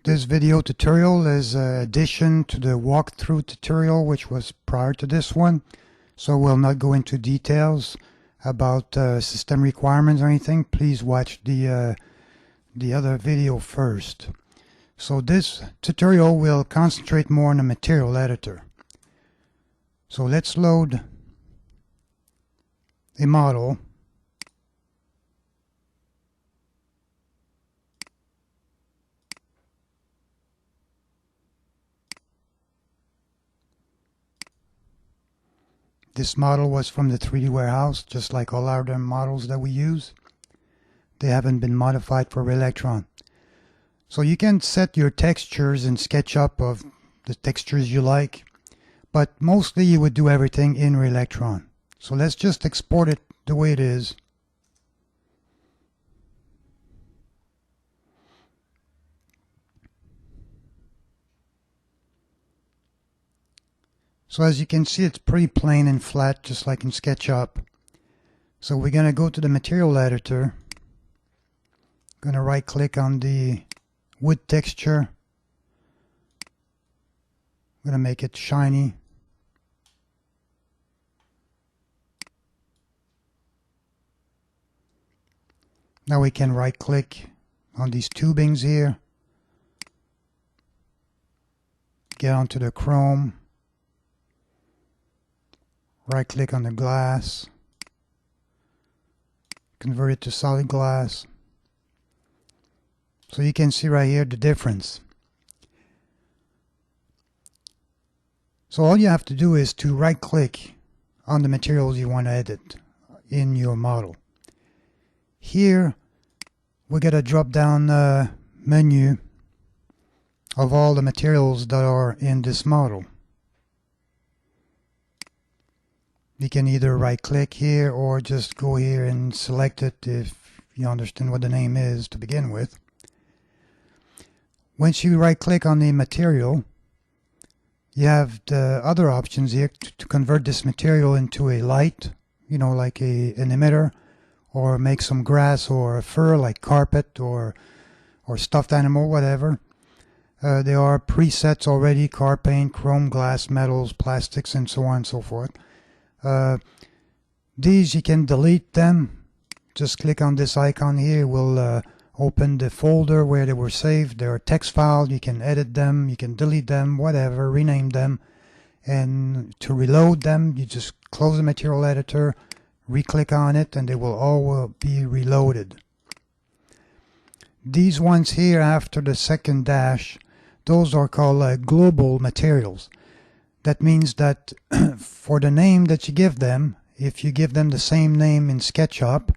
This video tutorial is an addition to the walkthrough tutorial which was prior to this one, so we'll not go into details about system requirements or anything. Please watch the other video first. So this tutorial will concentrate more on the material editor. So let's load a model. This model was from the 3D warehouse, just like all other models that we use. They haven't been modified for Raylectron. So you can set your textures in Sketchup of the textures you like, but mostly you would do everything in Raylectron. So let's just export it the way it is. So as you can see, it's pretty plain and flat, just like in SketchUp. So we're going to go to the material editor. Going to right click on the wood texture. I'm going to make it shiny. Now we can right click on these tubings here. Get onto the chrome. Right click on the glass, convert it to solid glass. So you can see right here the difference. So all you have to do is to right click on the materials you want to edit in your model. Here we get a drop down menu of all the materials that are in this model. You can either right click here or just go here and select it if you understand what the name is to begin with. Once you right click on the material, you have the other options here to convert this material into a light, you know, like an emitter, or make some grass or a fur like carpet or stuffed animal, whatever. There are presets already: car paint, chrome, glass, metals, plastics, and so on and so forth. These you can delete them. Just click on this icon here. It will open the folder where they were saved. They're a text file. You can edit them, you can delete them, whatever, rename them. And to reload them, you just close the material editor, re-click on it, and they will all be reloaded. These ones here after the second dash, those are called global materials. That means that for the name that you give them, if you give them the same name in SketchUp,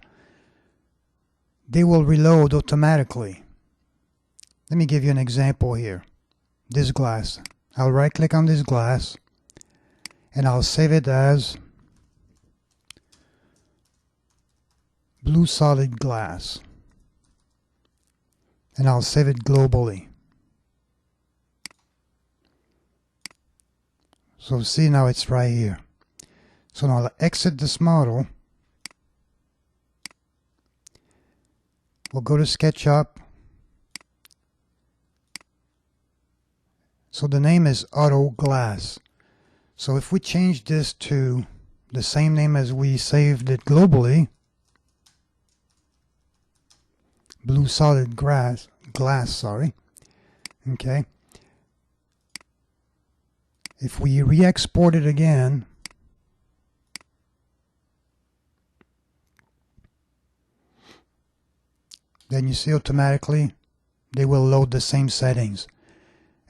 they will reload automatically. Let me give you an example here. This glass. I'll right click on this glass and I'll save it as blue solid glass. And I'll save it globally. So see, now it's right here. So now I'll exit this model. We'll go to SketchUp. So the name is Auto Glass. So if we change this to the same name as we saved it globally, blue solid glass, sorry. Okay. If we re-export it again, then you see automatically they will load the same settings.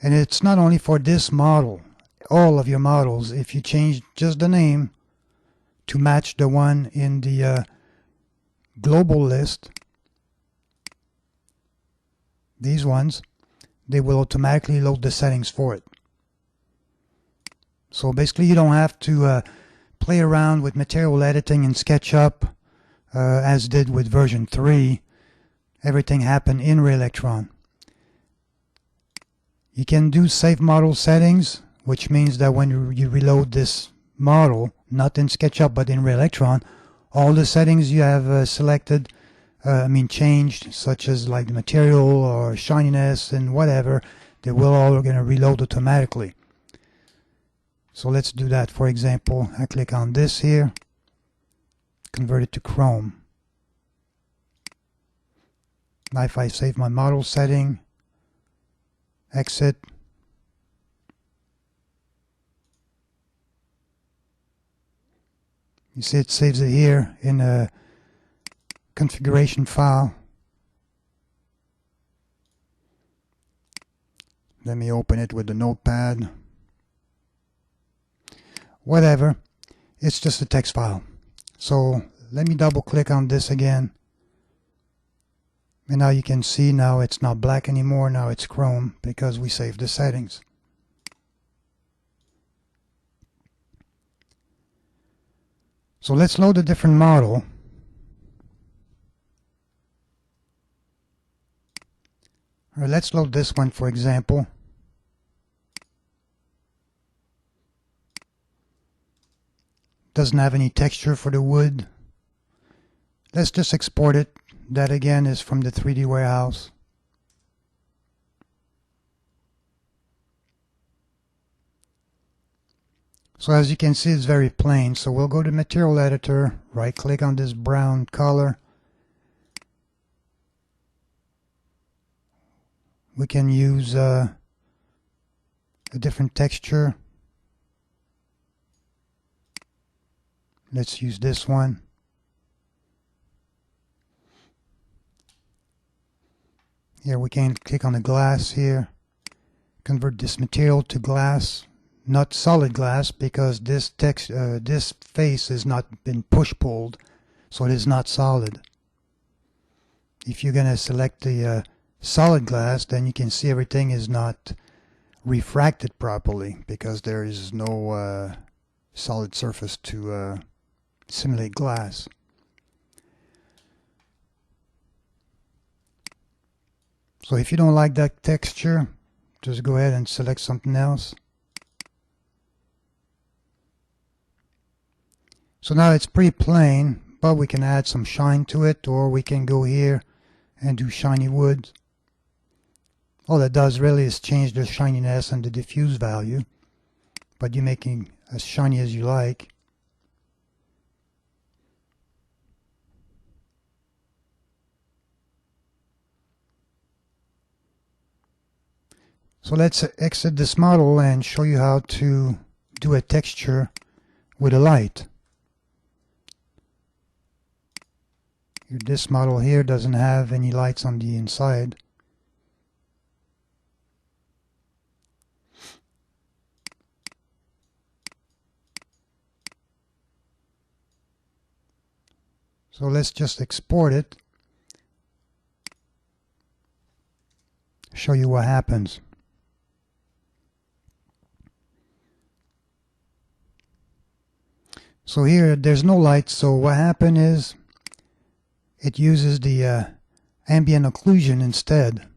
And it's not only for this model, all of your models. If you change just the name to match the one in the global list, these ones, they will automatically load the settings for it. So basically you don't have to play around with material editing in SketchUp as did with version 3. Everything happened in Raylectron. You can do save model settings, which means that when you reload this model, not in SketchUp but in Raylectron, all the settings you have selected changed, such as like the material or shininess and whatever, they will all going to reload automatically. So let's do that. For example, I click on this here, convert it to Chrome. Now if I save my model setting, exit, you see it saves it here in a configuration file. Let me open it with the notepad. Whatever, it's just a text file. So let me double click on this again. And now you can see now it's not black anymore, now it's Chrome because we saved the settings. So let's load a different model. Or let's load this one, for example. Doesn't have any texture for the wood. Let's just export it. That again is from the 3D warehouse. So as you can see, it's very plain. So we'll go to material editor, right click on this brown color. We can use a different texture. Let's use this one. Here we can click on the glass here, convert this material to glass, not solid glass, because this text, this face has not been push-pulled, so it is not solid. If you're going to select the solid glass, then you can see everything is not refracted properly because there is no solid surface to simulate glass. So if you don't like that texture, just go ahead and select something else. So now it's pretty plain, but we can add some shine to it, or we can go here and do shiny wood. All that does really is change the shininess and the diffuse value, but you're making as shiny as you like. So let's exit this model and show you how to do a texture with a light. This model here doesn't have any lights on the inside. So let's just export it, show you what happens. So here there's no light, so what happened is it uses the ambient occlusion instead.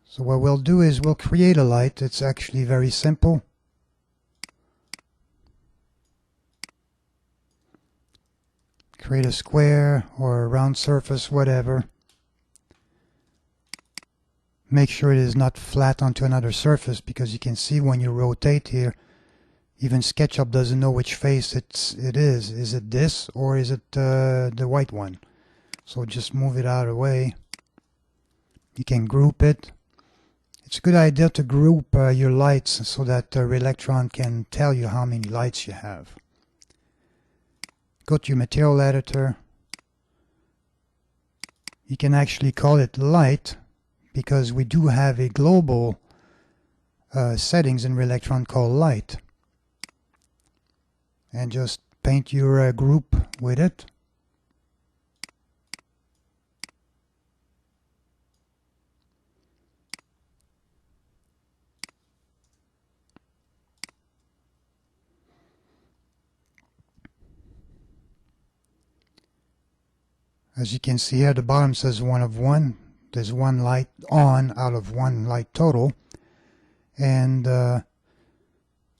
So what we'll do is we'll create a light. It's actually very simple. Create a square or a round surface, whatever. Make sure it is not flat onto another surface, because you can see when you rotate here, even Sketchup doesn't know which face it is. Is it this or is it the white one? So just move it out of the way. You can group it. It's a good idea to group your lights so that Raylectron can tell you how many lights you have. Go to your material editor. You can actually call it light, because we do have a global settings in Raylectron called light. And just paint your group with it. As you can see here, the bottom says 1 of 1. There's one light on out of one light total. And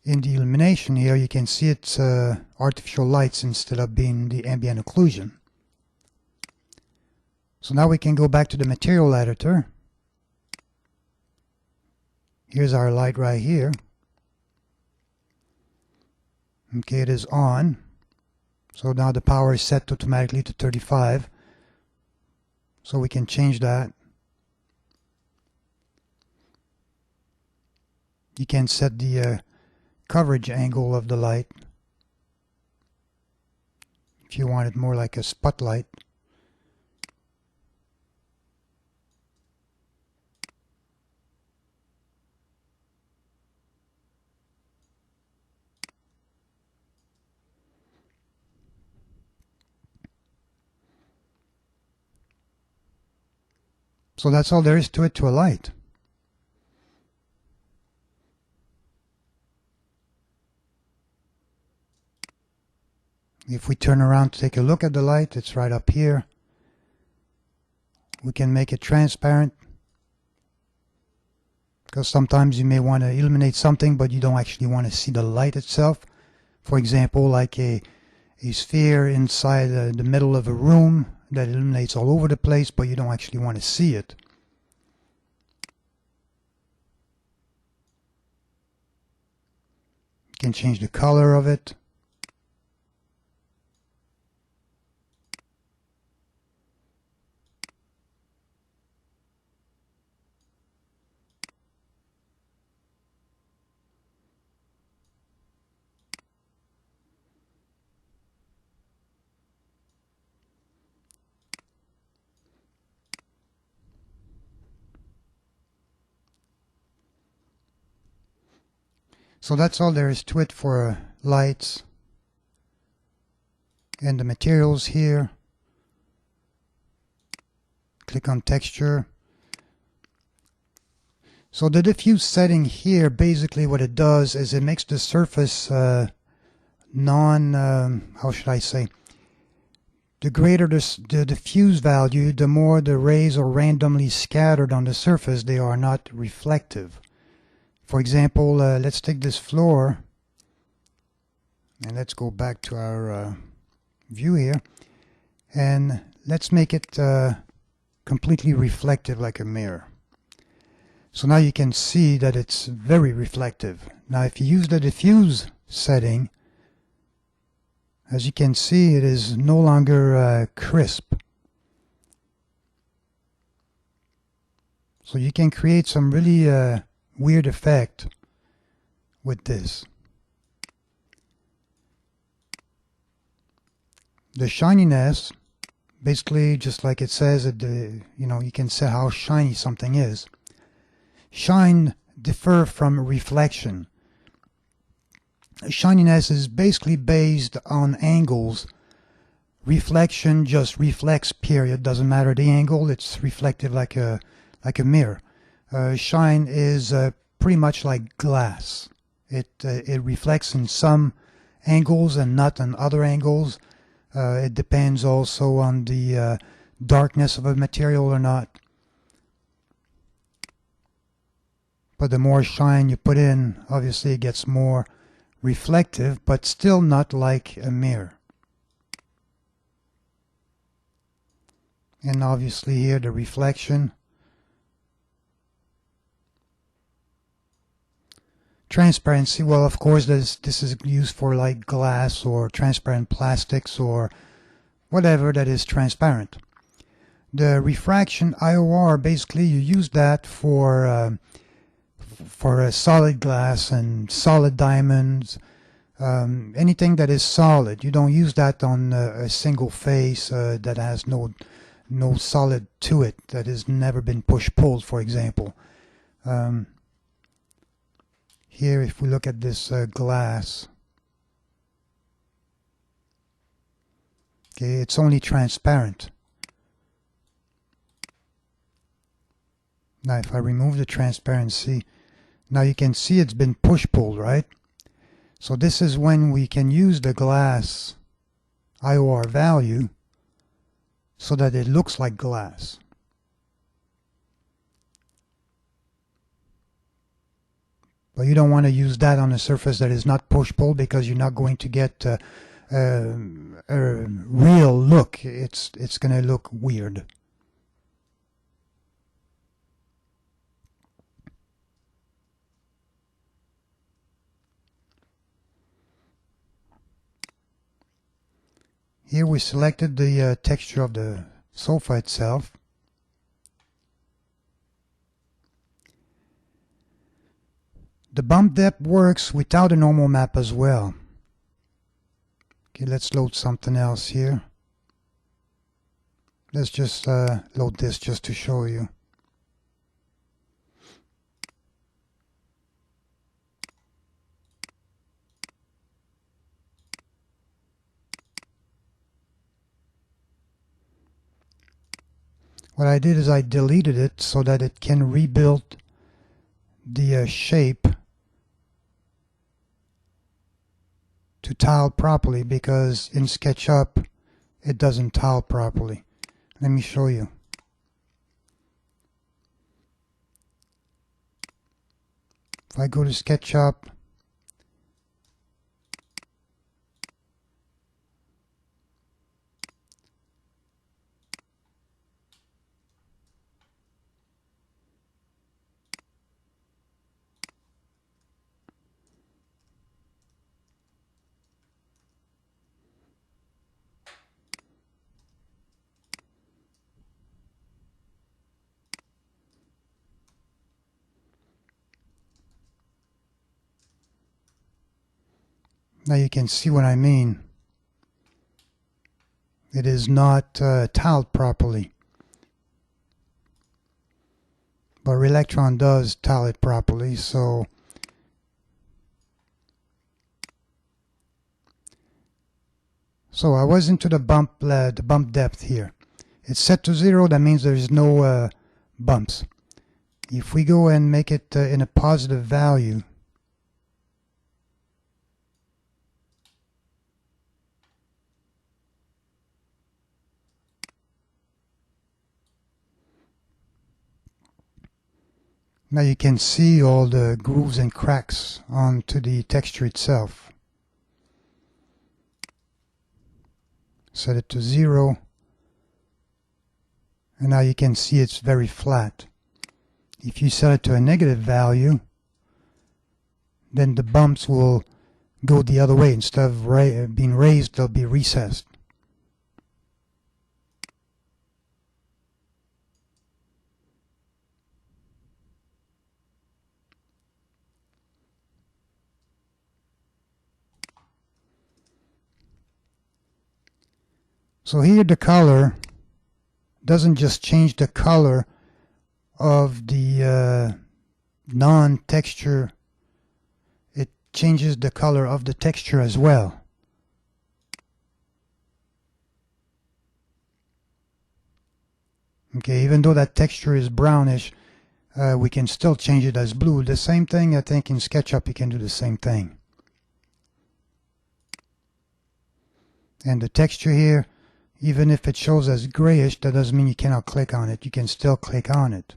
in the illumination here, you can see it's artificial lights instead of being the ambient occlusion. So now we can go back to the material editor. Here's our light right here. Okay, it is on. So now the power is set automatically to 35. So we can change that. You can set the coverage angle of the light if you want it more like a spotlight. So that's all there is to it, to a light. If we turn around to take a look at the light, it's right up here. We can make it transparent, because sometimes you may want to illuminate something but you don't actually want to see the light itself. For example, like a sphere inside the middle of a room that illuminates all over the place, but you don't actually want to see it. You can change the color of it. So that's all there is to it for lights and the materials here. Click on texture. So the diffuse setting here, basically what it does is it makes the surface how should I say? The greater the diffuse value, the more the rays are randomly scattered on the surface. They are not reflective. For example, let's take this floor and let's go back to our view here, and let's make it completely reflective like a mirror. So now you can see that it's very reflective. Now if you use the diffuse setting, as you can see, it is no longer crisp. So you can create some really weird effect with this. The shininess, basically just like it says, you can say how shiny something is. Shine differ from reflection. Shininess is basically based on angles. Reflection just reflects, period. Doesn't matter the angle, it's reflective like a mirror. Shine is pretty much like glass. It reflects in some angles and not on other angles. It depends also on the darkness of a material or not. But the more shine you put in, obviously it gets more reflective, but still not like a mirror. And obviously here the reflection. Transparency, well, of course this is used for like glass or transparent plastics or whatever that is transparent. The refraction IOR, basically you use that for a solid glass and solid diamonds, anything that is solid. You don't use that on a single face that has no solid to it, that has never been push-pulled, for example. Here, if we look at this glass, okay, it's only transparent. Now, if I remove the transparency, now you can see it's been push-pulled, right? So this is when we can use the glass IOR value so that it looks like glass. But you don't want to use that on a surface that is not push-pull, because you're not going to get a real look. It's going to look weird. Here we selected the texture of the sofa itself. The bump depth works without a normal map as well. Okay, let's load something else here. Let's just load this just to show you. What I did is I deleted it so that it can rebuild the shape to tile properly, because in Sketchup it doesn't tile properly. Let me show you. If I go to Sketchup, now you can see what I mean. It is not tiled properly. But Raylectron does tile it properly, so I was into the bump depth here. It's set to 0, that means there is no bumps. If we go and make it in a positive value, now you can see all the grooves and cracks onto the texture itself. Set it to 0, and now you can see it's very flat. If you set it to a negative value, then the bumps will go the other way. Instead of being raised, they'll be recessed. So here the color doesn't just change the color of the non-texture, it changes the color of the texture as well. Okay, even though that texture is brownish, we can still change it as blue. The same thing, I think in SketchUp you can do the same thing. And the texture here, even if it shows as grayish, that doesn't mean you cannot click on it. You can still click on it.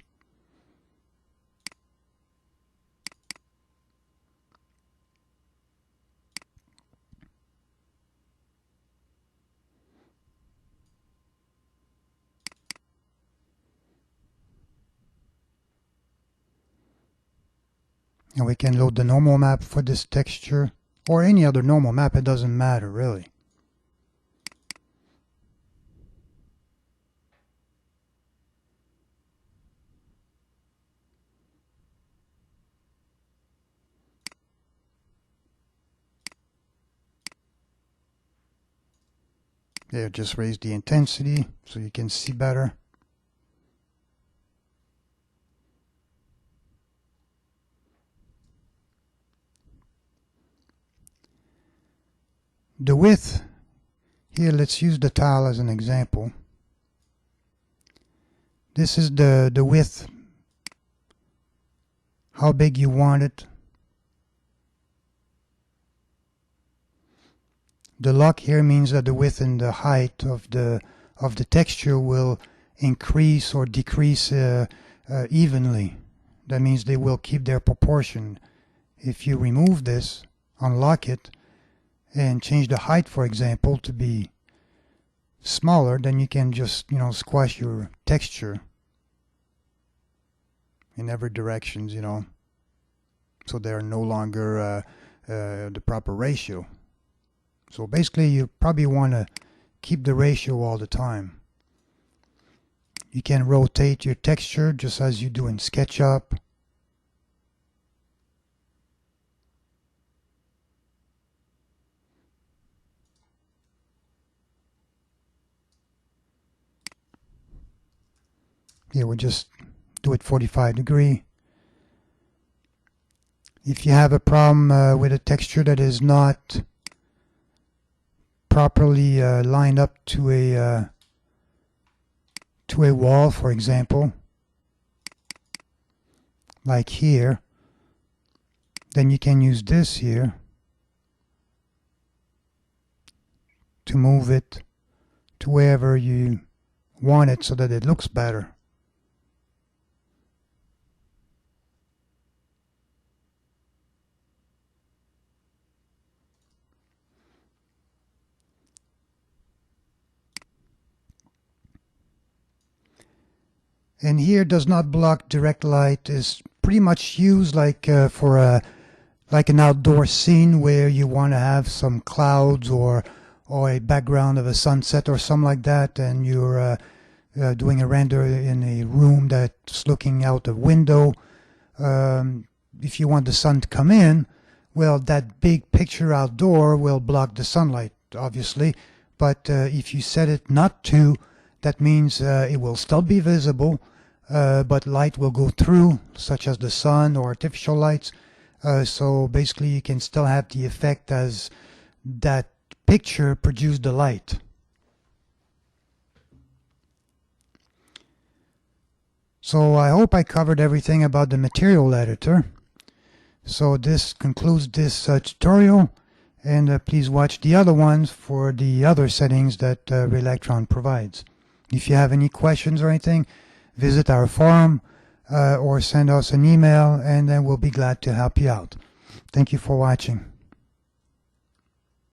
And we can load the normal map for this texture, or any other normal map, it doesn't matter really. There, just raise the intensity so you can see better. The width, here let's use the tile as an example. This is the width, how big you want it. The lock here means that the width and the height of the texture will increase or decrease evenly. That means they will keep their proportion. if you remove this, unlock it, and change the height, for example, to be smaller, then you can just, squash your texture in every directions, so they're no longer the proper ratio. So basically you probably want to keep the ratio all the time. You can rotate your texture just as you do in Sketchup. Here we just do it 45°. If you have a problem with a texture that is not properly lined up to a wall, for example, like here, then you can use this here to move it to wherever you want it so that it looks better. And here does not block direct light is pretty much used like for like an outdoor scene where you want to have some clouds or a background of a sunset or something like that, and you're doing a render in a room that's looking out a window. If you want the sun to come in, well, that big picture outdoor will block the sunlight, obviously. But if you set it not to, that means it will still be visible, but light will go through, such as the sun or artificial lights. So basically you can still have the effect as that picture produced the light. So I hope I covered everything about the material editor. So this concludes this tutorial, and please watch the other ones for the other settings that Raylectron provides. If you have any questions or anything, visit our forum or send us an email, and then we'll be glad to help you out. Thank you for watching.